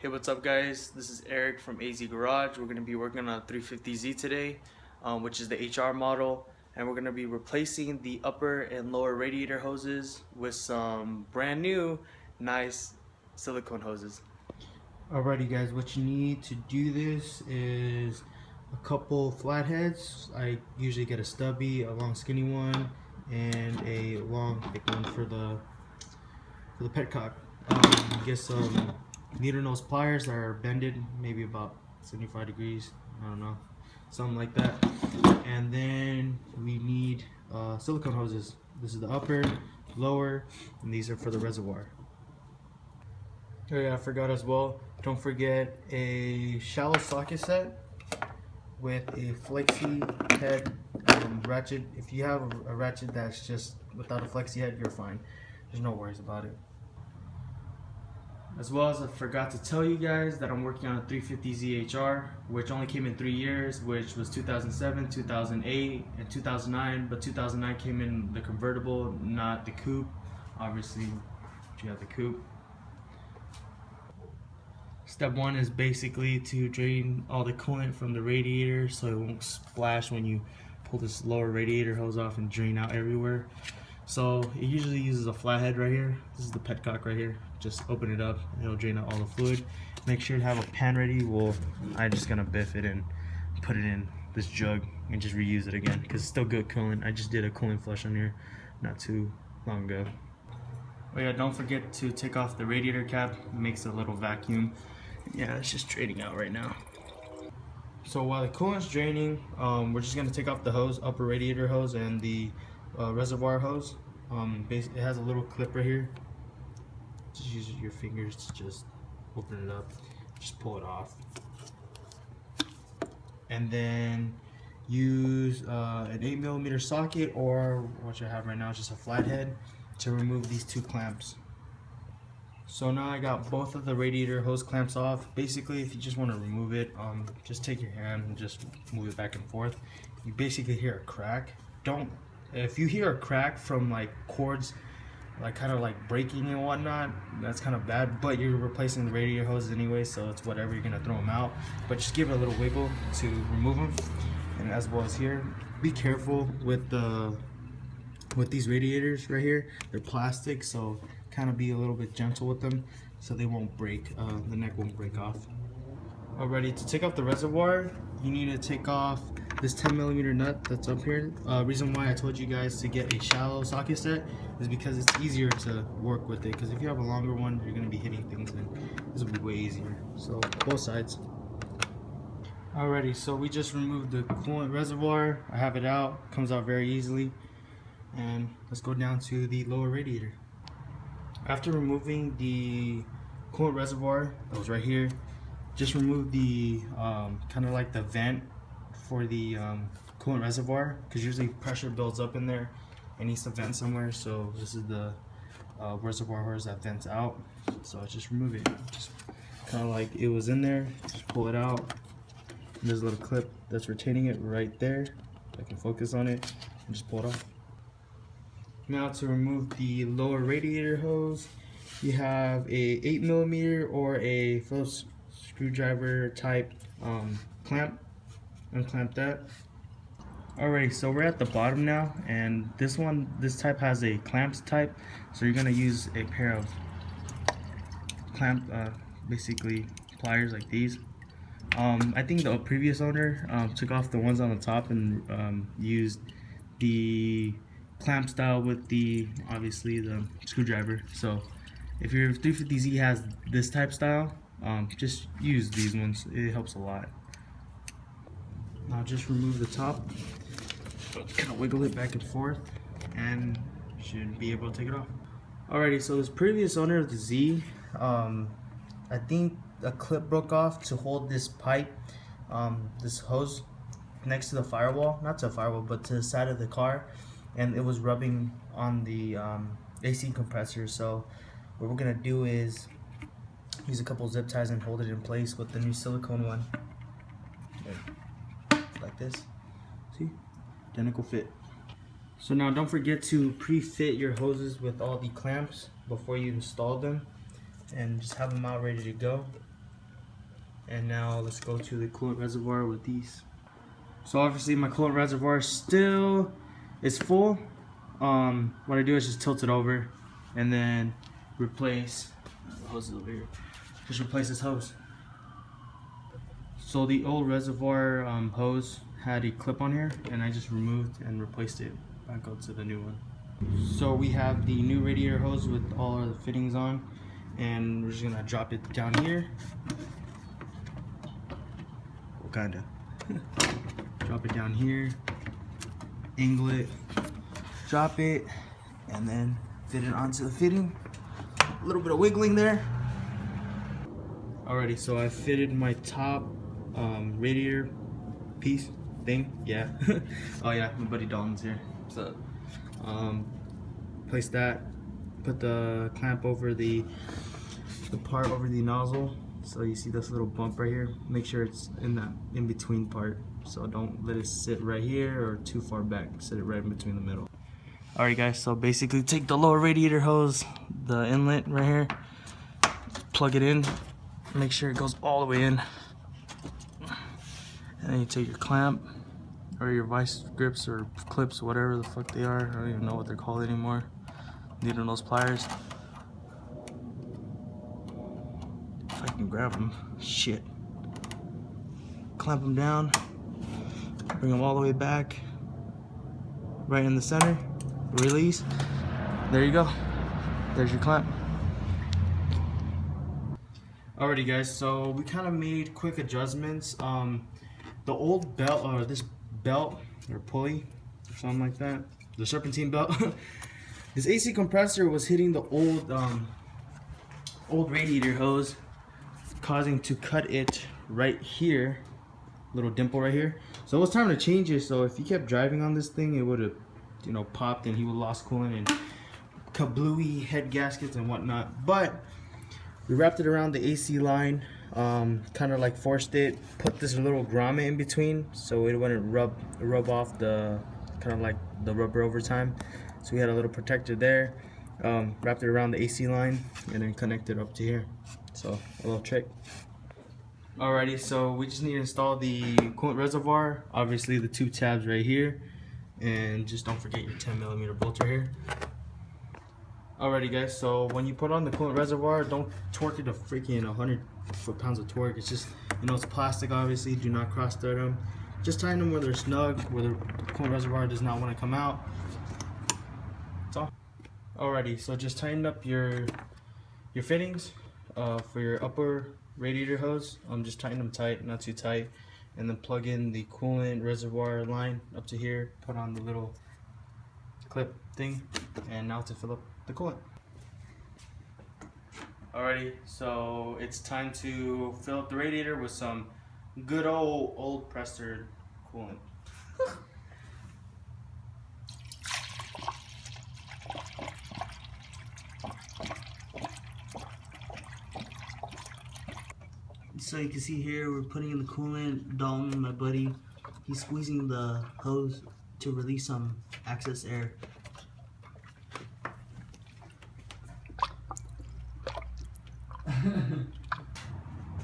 Hey, what's up guys? This is Eric from AZ Garage. We're going to be working on a 350Z today, which is the HR model, and we're going to be replacing the upper and lower radiator hoses with some brand new nice silicone hoses. Alrighty guys, what you need to do this is a couple flatheads. I usually get a stubby, a long skinny one, and a long thick one for the petcock. Get some needle nose pliers that are bended, maybe about 75 degrees, I don't know, something like that. And then we need silicone hoses. This is the upper, lower, and these are for the reservoir. Oh yeah, I forgot as well, don't forget a shallow socket set with a flexi head ratchet. If you have a ratchet that's just without a flexi head, you're fine. There's no worries about it. As well as I forgot to tell you guys that I'm working on a 350Z HR, which only came in 3 years, which was 2007, 2008, and 2009, but 2009 came in the convertible, not the coupe. Obviously, you have the coupe. Step one is basically to drain all the coolant from the radiator so it won't splash when you pull this lower radiator hose off and drain out everywhere. So it usually uses a flathead right here. This is the petcock right here. Just open it up and it'll drain out all the fluid. Make sure to have a pan ready. Well, I'm just gonna biff it and put it in this jug and just reuse it again because it's still good coolant. I just did a coolant flush on here not too long ago. Oh yeah, don't forget to take off the radiator cap. It makes a little vacuum. Yeah, it's just draining out right now. So while the coolant's draining, we're just gonna take off the hose, upper radiator hose and the reservoir hose. It has a little clip right here. Just use your fingers to just open it up, just pull it off, and then use an 8mm socket, or what I have right now is just a flathead, to remove these two clamps. So now I got both of the radiator hose clamps off. Basically, if you just want to remove it, just take your hand and just move it back and forth. You basically hear a crack. If you hear a crack from like cords, like kind of like breaking and whatnot, that's kind of bad, but you're replacing the radiator hoses anyway, so it's whatever, you're gonna throw them out. But just give it a little wiggle to remove them. And as well as here, be careful with these radiators right here. They're plastic, so kind of be a little bit gentle with them so they won't break, the neck won't break off. Alrighty, to take off the reservoir, you need to take off this 10mm nut that's up here. Reason why I told you guys to get a shallow socket set is because it's easier to work with it, because if you have a longer one, you're going to be hitting things and this will be way easier. So both sides. Alrighty, so we just removed the coolant reservoir. I have it out, comes out very easily. And let's go down to the lower radiator. After removing the coolant reservoir that was right here, just remove the kind of like the vent for the coolant reservoir, because usually pressure builds up in there and needs to vent somewhere. So this is the reservoir hose that vents out. So just remove it, just kind of like it was in there. Just pull it out. And there's a little clip that's retaining it right there. I can focus on it and just pull it off. Now to remove the lower radiator hose, you have a 8mm or a Phillips screwdriver type clamp. Unclamp that. Alright, so we're at the bottom now, and this type has a clamps type, so you're gonna use a pair of basically pliers like these. I think the previous owner took off the ones on the top and used the clamp style with obviously the screwdriver. So if your 350Z has this type style, just use these ones. It helps a lot. Now just remove the top, kind of wiggle it back and forth, and should be able to take it off. Alrighty, so this previous owner of the Z, I think a clip broke off to hold this pipe, this hose next to the firewall, not to the firewall, but to the side of the car, and it was rubbing on the AC compressor. So what we're gonna do is use a couple zip ties and hold it in place with the new silicone one. Like this. See? Identical fit. So now don't forget to pre-fit your hoses with all the clamps before you install them, and just have them out ready to go. And now let's go to the coolant reservoir with these. So obviously my coolant reservoir still is full. What I do is just tilt it over and then replace the hose over here. Just replace this hose. So the old reservoir hose had a clip on here, and I just removed and replaced it back up to the new one. So we have the new radiator hose with all of the fittings on, and we're just gonna drop it down here. Well, kinda. Drop it down here, angle it, drop it, and then fit it onto the fitting. A little bit of wiggling there. Alrighty, so I fitted my top radiator piece thing. Yeah. Oh yeah, my buddy Dalton's here. What's up? Place that. Put the clamp over the part over the nozzle. So you see this little bump right here. Make sure it's in that in between part. So don't let it sit right here or too far back. Sit it right in between the middle. Alright guys, so basically take the lower radiator hose, the inlet right here, plug it in, make sure it goes all the way in. And then you take your clamp or your vice grips or clips, whatever the fuck they are. I don't even know what they're called anymore. Needing those pliers. If I can grab them. Shit. Clamp them down. Bring them all the way back. Right in the center. Release. There you go. There's your clamp. Alrighty guys, so we kind of made quick adjustments. The old belt, or this belt or pulley or something like that, the serpentine belt, this AC compressor was hitting the old radiator hose, causing to cut it right here, little dimple right here. So it was time to change it. So if you kept driving on this thing, it would have, you know, popped and he would lost coolant and kablooey head gaskets and whatnot. But we wrapped it around the AC line, kind of like forced it, put this little grommet in between so it wouldn't rub off the kind of like the rubber over time. So we had a little protector there, wrapped it around the AC line and then connected up to here. So a little trick. Alrighty, so we just need to install the coolant reservoir, obviously the two tabs right here, and just don't forget your 10mm bolt right here. Alrighty guys, so when you put on the coolant reservoir, don't torque it to freaking 100 foot-pounds of torque. It's just, you know, it's plastic obviously, do not cross thread them. Just tighten them where they're snug, where the coolant reservoir does not want to come out. That's all. Alrighty, so just tighten up your fittings for your upper radiator hose. Just tighten them tight, not too tight, and then plug in the coolant reservoir line up to here. Put on the little clip thing, and now to fill up the coolant. Alrighty, so it's time to fill up the radiator with some good old Prester coolant. So you can see here we're putting in the coolant. Dalton, my buddy, he's squeezing the hose to release some excess air.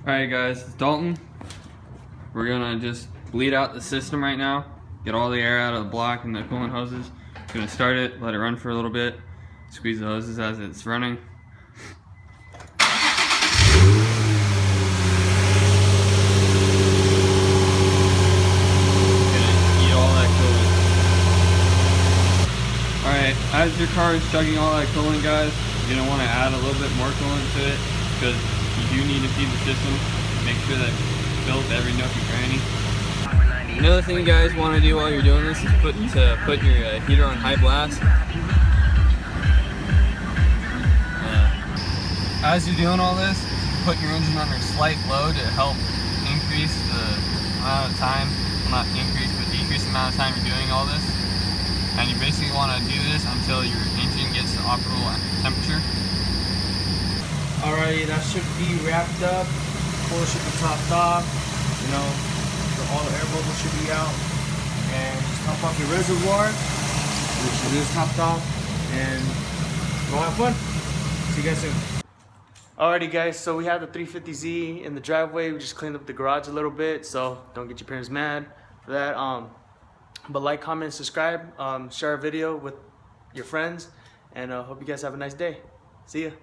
Alright guys, it's Dalton. We're gonna just bleed out the system right now, get all the air out of the block and the coolant hoses. Gonna start it, let it run for a little bit, squeeze the hoses as it's running. Alright, as your car is chugging all that coolant, guys, you're gonna want to add a little bit more coolant to it because you do need to feed the system. Make sure that it's filled to every nook and cranny. Another thing you guys want to do while you're doing this is put your heater on high blast. As you're doing all this, put your engine under slight load to help increase the amount of time, well, not increase, but decrease the amount of time you're doing all this. And you basically want to do this until your engine gets the optimal temperature. Alrighty, that should be wrapped up. Core should be topped off. You know, all the air bubbles should be out. And just top off your reservoir, which is topped off, and go have fun. See you guys soon. Alrighty guys, so we have the 350Z in the driveway. We just cleaned up the garage a little bit, so don't get your parents mad for that. But like, comment, and subscribe. Share our video with your friends, and hope you guys have a nice day. See ya.